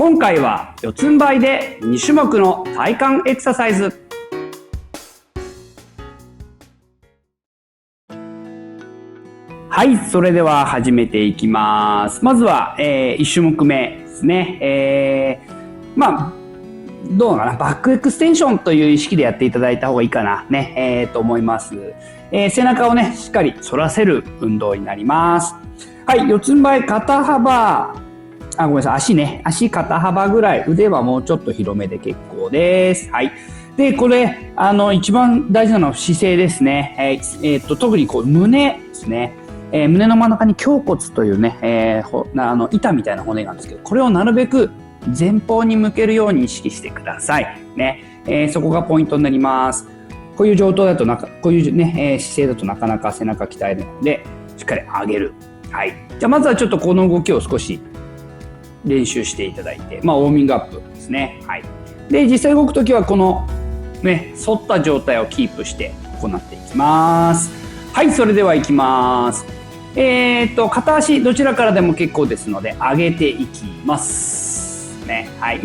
今回は四つん這いで2種目の体幹エクササイズ。はい、それでは始めていきます。まずは、1種目目ですね。どうかな、バックエクステンションという意識でやっていただいた方がいいかな、と思います。背中をね、しっかり反らせる運動になります。はい、四つん這い、肩幅、ごめんなさい、足ね、足肩幅ぐらい、腕はもうちょっと広めで結構です。はい。で、これ、一番大事なのは姿勢ですね。特にこう、胸ですね。胸の真ん中に胸骨というね、板みたいな骨があるんですけど、これをなるべく前方に向けるように意識してください。ね。そこがポイントになります。こういう状態だとこういうね、姿勢だとなかなか背中鍛えるので、しっかり上げる。はい。じゃあまずはちょっとこの動きを少し練習していただいて、ウォーミングアップですね。はい。で、実際動くときはこのね、反った状態をキープして行っていきます。はい、それではいきます。片足どちらからでも結構ですので上げていきますね。はい。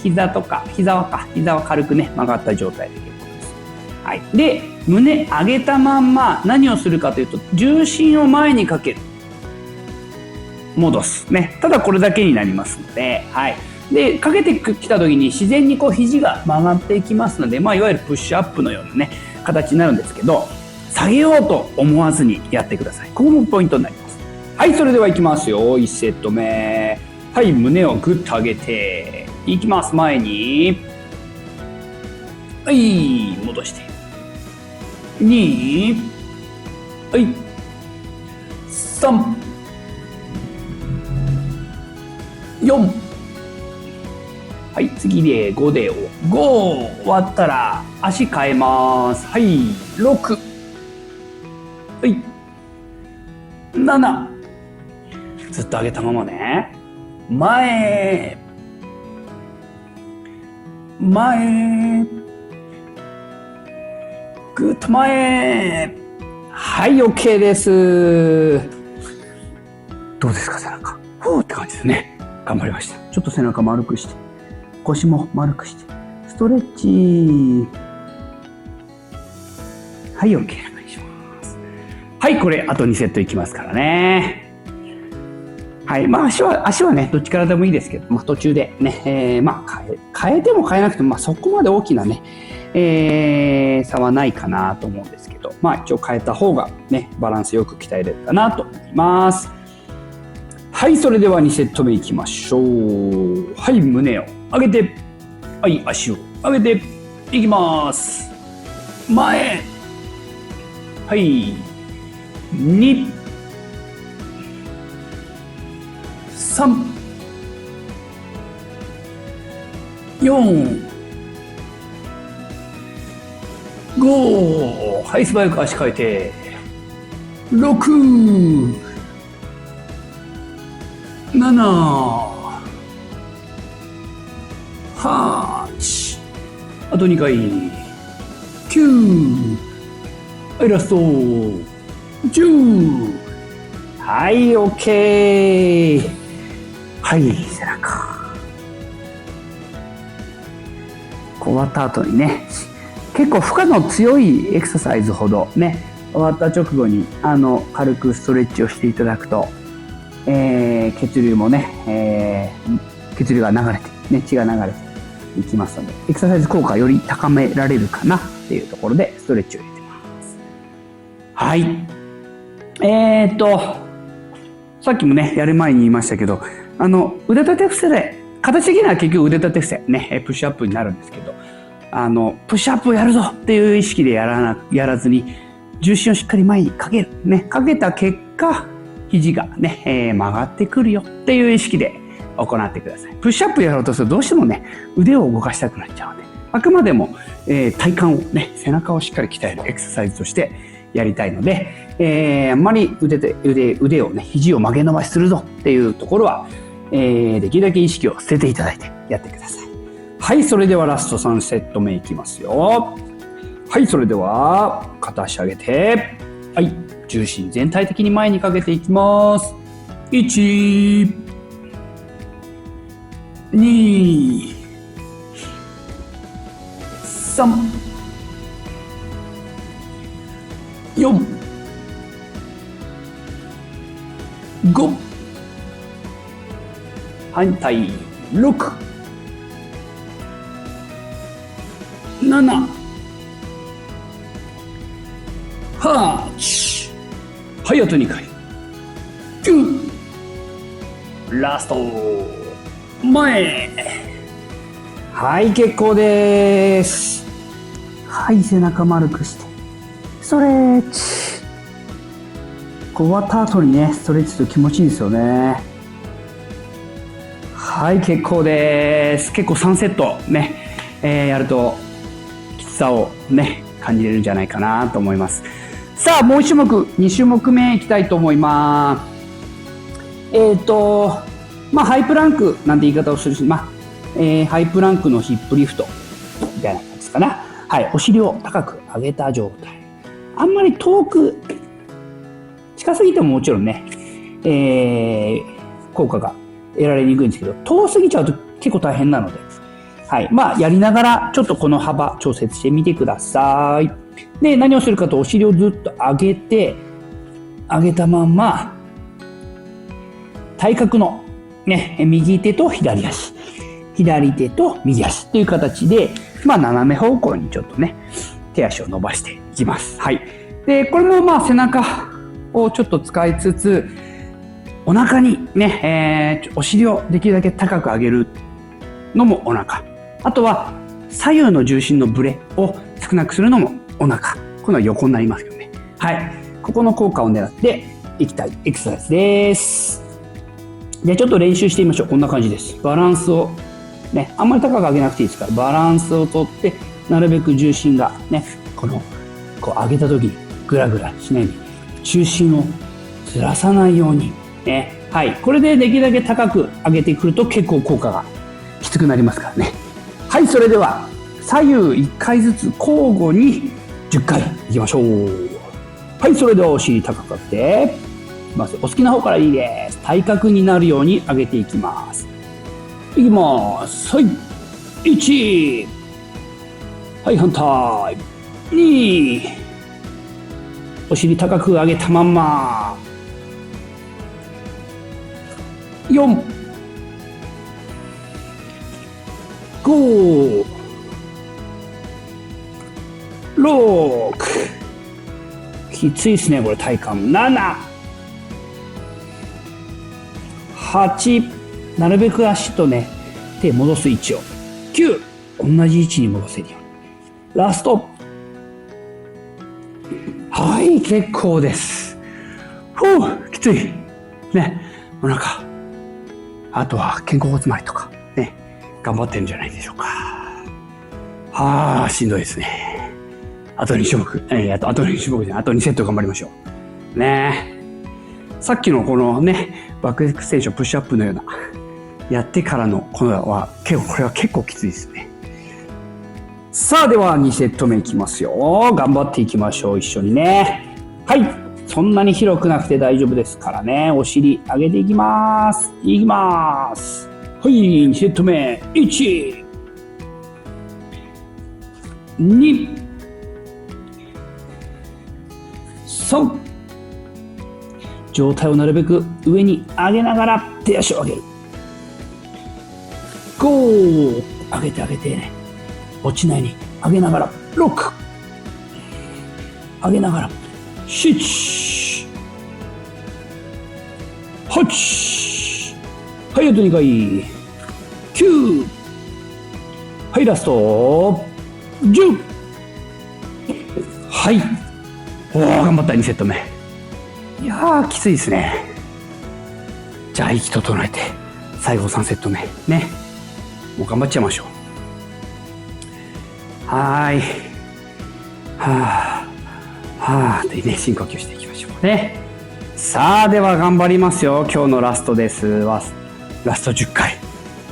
膝は軽くね曲がった状態で結構です。はい。で、胸上げたまんま何をするかというと、重心を前にかける。戻すね。ただこれだけになりますので、はい。で、かけてきた時に自然にこう肘が曲がっていきますので、いわゆるプッシュアップのようなね形になるんですけど、下げようと思わずにやってください。ここもポイントになります。はい、それではいきますよ。1セット目。はい、胸をグッと上げていきます。前に。はい、戻して。2、はい、3、4。はい、次で5で5終わったら足変えます。はい、6。はい、7。ずっと上げたままね。前。ぐっと前。はい、OK です。どうですか、背中。ふーって感じですね。頑張りました。ちょっと背中丸くして、腰も丸くして、ストレッチ。はい、OK な感じします。はい、これあと2セットいきますからね。はい、足はねどっちからでもいいですけど、途中でね、変えても変えなくても、そこまで大きなね、差はないかなと思うんですけど、一応変えた方がねバランスよく鍛えれるかなと思います。はい、それでは2セット目いきましょう。はい、胸を上げて、はい、足を上げていきます。前。はい、2、3、4、5。はい、素早く足変えて、6、7、8。あと2回。9。はい、ラスト。10。はい、OK。はい、背中。終わった後にね、結構負荷の強いエクササイズほどね、終わった直後に軽くストレッチをしていただくと、血流もね、血流が流れて、ね、血が流れていきますので、エクササイズ効果をより高められるかなっていうところでストレッチを入れてます。はい。さっきもね、やる前に言いましたけど、腕立て伏せで、形的には結局腕立て伏せ、ね、プッシュアップになるんですけど、プッシュアップをやるぞっていう意識でやらずに、重心をしっかり前にかける。ね、かけた結果、肘がね、曲がってくるよっていう意識で行ってください。プッシュアップやろうとするとどうしてもね、腕を動かしたくなっちゃうので、あくまでも、体幹をね、背中をしっかり鍛えるエクササイズとしてやりたいので、あんまり腕をね、肘を曲げ伸ばしするぞっていうところは、できるだけ意識を捨てていただいてやってください。はい、それではラスト3セット目いきますよ。はい、それでは片足上げて、はい、重心全体的に前にかけていきます。1、2、3、4、5、反対6、7、8、はい、あと2回、9、ラスト、前。はい、結構です。はい、背中丸くして、ストレッチ。終わった後にね、ストレッチすると気持ちいいですよね。はい、結構です。結構3セットね、やるときつさをね、感じれるんじゃないかなと思います。さあ、もう1種目、2種目目いきたいと思います。ハイプランクなんて言い方をするし、ハイプランクのヒップリフトみたいな感じですかな。はい、お尻を高く上げた状態。あんまり遠く、近すぎてももちろんね、効果が得られにくいんですけど、遠すぎちゃうと結構大変なので、はい、やりながらちょっとこの幅調節してみてください。で、何をするかと、お尻をずっと上げて、上げたまんま、対角のね、右手と左足、左手と右足という形で、斜め方向にちょっとね、手足を伸ばしていきます。はい。で、これも背中をちょっと使いつつ、お腹にね、お尻をできるだけ高く上げるのもお腹。あとは、左右の重心のブレを少なくするのもお腹。この横になりますけどね。はい。ここの効果を狙っていきたいエクササイズです。じゃあちょっと練習してみましょう。こんな感じです。バランスをね、あんまり高く上げなくていいですから、バランスをとって、なるべく重心がね、こう上げた時にグラグラしないように、重心をずらさないようにね。はい。これでできるだけ高く上げてくると結構効果がきつくなりますからね。はい。それでは、左右1回ずつ交互に10回いきましょう。はい。それではお尻高く上げて、まずお好きな方からいいです。対角になるように上げていきます。いきます。はい。1。はい、反対。2。お尻高く上げたまんま。4。5。6。きついですね、これ体幹。7。8。なるべく足とね、手戻す位置を。9。同じ位置に戻せるように。ラスト。はい、結構です。きつい。ね、お腹。あとは肩甲骨周りとか、ね、頑張ってるんじゃないでしょうか。しんどいですね。あと2種目。あと2種目じゃない、あと2セット頑張りましょう。ね。さっきのこのね、バックエクステンション、プッシュアップのような、やってからのこれは結構きついですね。さあ、では2セット目いきますよ。頑張っていきましょう、一緒にね。はい。そんなに広くなくて大丈夫ですからね。お尻上げていきます。いきます。はい、2セット目。1、2、3。上体をなるべく上に上げながら手足を上げる。5。上げて上げてね。落ちないように上げながら。6。上げながら。7。8。はい、あと2回。9。はい、ラスト。10。はい。頑張った、2セット目。いやー、きついですね。じゃあ、息整えて、最後3セット目。ね。もう頑張っちゃいましょう。でね、深呼吸していきましょうね。さあ、では頑張りますよ。今日のラストです。ラスト10回。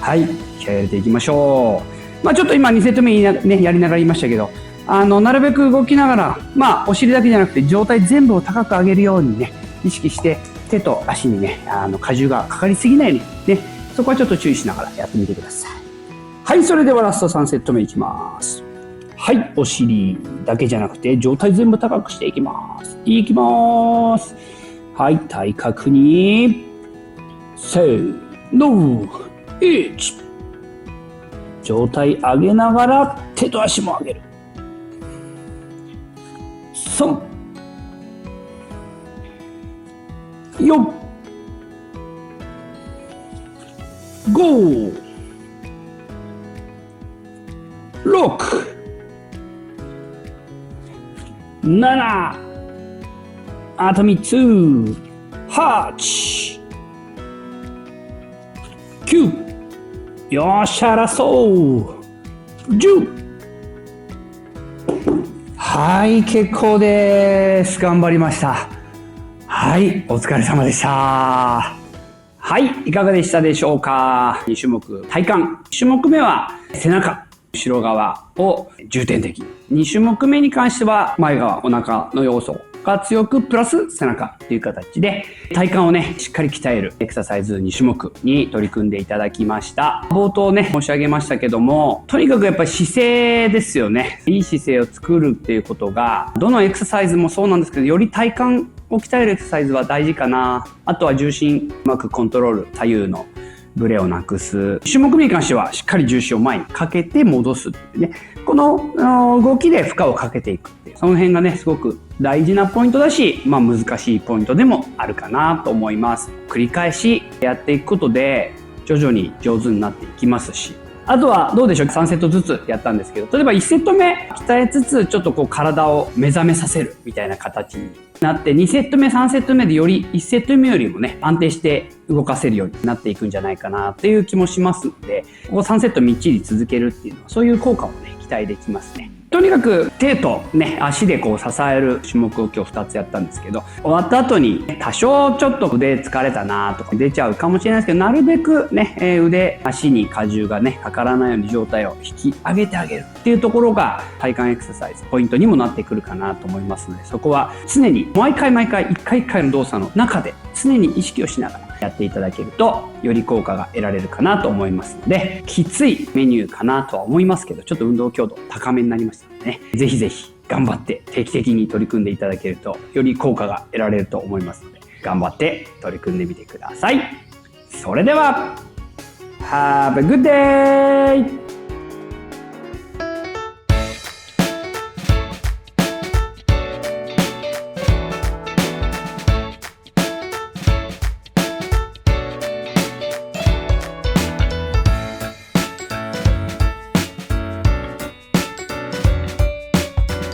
はい。気合い入れていきましょう。ちょっと今2セット目ね、やりながら言いましたけど、なるべく動きながら、お尻だけじゃなくて上体全部を高く上げるようにね、意識して手と足にね、荷重がかかりすぎないようにね、そこはちょっと注意しながらやってみてください。はい、それではラスト3セット目いきます。はい、お尻だけじゃなくて上体全部高くしていきます。いきます。はい、体格にせーの1、上体上げながら手と足も上げる。3、4、5、6、7、あと3つ、8、9、よっしゃ、ラスト10。はい、結構です。頑張りました。はい、お疲れ様でした。はい、いかがでしたでしょうか。2種目、体幹。1種目目は背中、後ろ側を重点的。2種目目に関しては前側、お腹の要素が強くプラス背中という形で体幹をねしっかり鍛えるエクササイズ2種目に取り組んでいただきました。冒頭ね申し上げましたけども、とにかくやっぱり姿勢ですよね。いい姿勢を作るっていうことがどのエクササイズもそうなんですけど、より体幹を鍛えるエクササイズは大事かな。あとは重心うまくコントロール、左右のブレをなくす。種目目に関してはしっかり重心を前にかけて戻すっていうね、この動きで負荷をかけていくっていう、その辺がねすごく大事なポイントだし、難しいポイントでもあるかなと思います。繰り返しやっていくことで徐々に上手になっていきますし、あとはどうでしょう、3セットずつやったんですけど、例えば1セット目鍛えつつちょっとこう体を目覚めさせるみたいな形になって、2セット目3セット目でより1セット目よりもね安定して動かせるようになっていくんじゃないかなっていう気もしますので、ここ3セットみっちり続けるっていうのはそういう効果もね期待できますね。とにかく手とね足でこう支える種目を今日2つやったんですけど、終わった後に多少ちょっと腕疲れたなとか出ちゃうかもしれないですけど、なるべくね腕足に荷重がねかからないように状態を引き上げてあげるっていうところが体幹エクササイズポイントにもなってくるかなと思いますので、そこは常に毎回一回一回の動作の中で常に意識をしながらやっていただけるとより効果が得られるかなと思いますので、きついメニューかなとは思いますけど、ちょっと運動強度高めになりましたのでね、ぜひぜひ頑張って定期的に取り組んでいただけるとより効果が得られると思いますので、頑張って取り組んでみてください。それでは Have a good day!